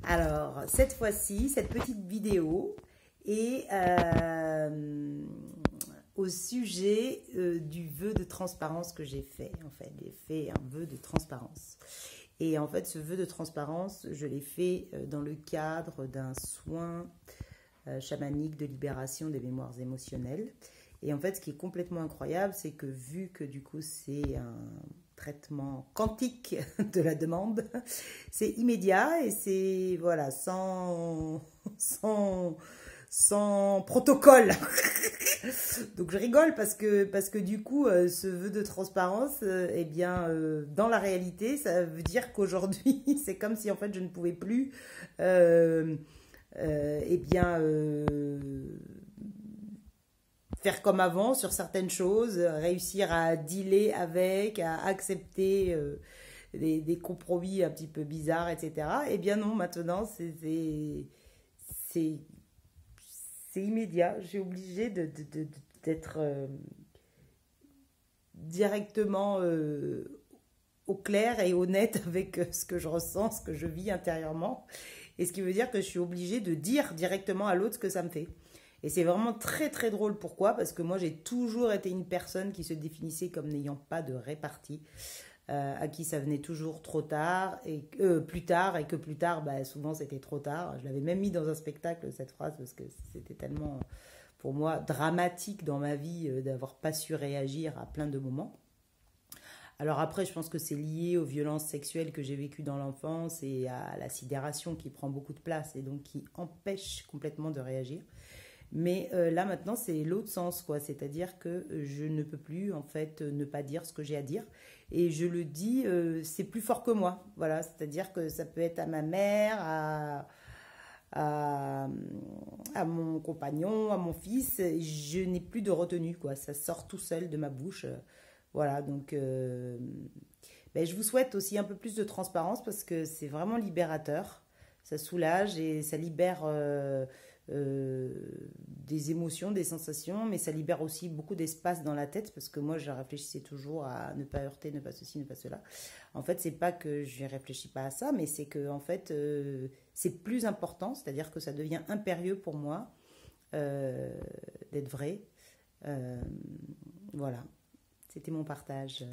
Alors, cette fois-ci, cette petite vidéo est au sujet du vœu de transparence que j'ai fait. En fait, j'ai fait un vœu de transparence. Et en fait, ce vœu de transparence, je l'ai fait dans le cadre d'un soin chamanique de libération des mémoires émotionnelles. Et en fait, ce qui est complètement incroyable, c'est que vu que du coup, c'est un traitement quantique de la demande, c'est immédiat et c'est, voilà, sans protocole. Donc je rigole parce que du coup, ce vœu de transparence, eh bien, dans la réalité, ça veut dire qu'aujourd'hui, c'est comme si en fait je ne pouvais plus, eh bien, faire comme avant sur certaines choses, réussir à dealer avec, à accepter des compromis un petit peu bizarres, etc. Eh bien non, maintenant, c'est c'est immédiat. J'ai obligé d'être directement au clair et honnête avec ce que je ressens, ce que je vis intérieurement. Et ce qui veut dire que je suis obligée de dire directement à l'autre ce que ça me fait. Et c'est vraiment très très drôle. Pourquoi? Parce que moi j'ai toujours été une personne qui se définissait comme n'ayant pas de répartie, à qui ça venait toujours trop tard, et plus tard, et que plus tard, bah, souvent c'était trop tard. Je l'avais même mis dans un spectacle cette phrase parce que c'était tellement pour moi dramatique dans ma vie d'avoir pas su réagir à plein de moments. Alors après, je pense que c'est lié aux violences sexuelles que j'ai vécues dans l'enfance et à la sidération qui prend beaucoup de place et donc qui empêche complètement de réagir. Mais là maintenant, c'est l'autre sens, quoi. C'est-à-dire que je ne peux plus, en fait, ne pas dire ce que j'ai à dire. Et je le dis, c'est plus fort que moi. Voilà, c'est-à-dire que ça peut être à ma mère, à, à mon compagnon, à mon fils. Je n'ai plus de retenue, quoi. Ça sort tout seul de ma bouche. Voilà, donc ben, je vous souhaite aussi un peu plus de transparence parce que c'est vraiment libérateur. Ça soulage et ça libère euh, des émotions, des sensations, mais ça libère aussi beaucoup d'espace dans la tête parce que moi, je réfléchissais toujours à ne pas heurter, ne pas ceci, ne pas cela. En fait, c'est pas que je ne réfléchis pas à ça, mais c'est que en fait, c'est plus important, c'est-à-dire que ça devient impérieux pour moi euh, d'être vrai. Euh, voilà, c'était mon partage.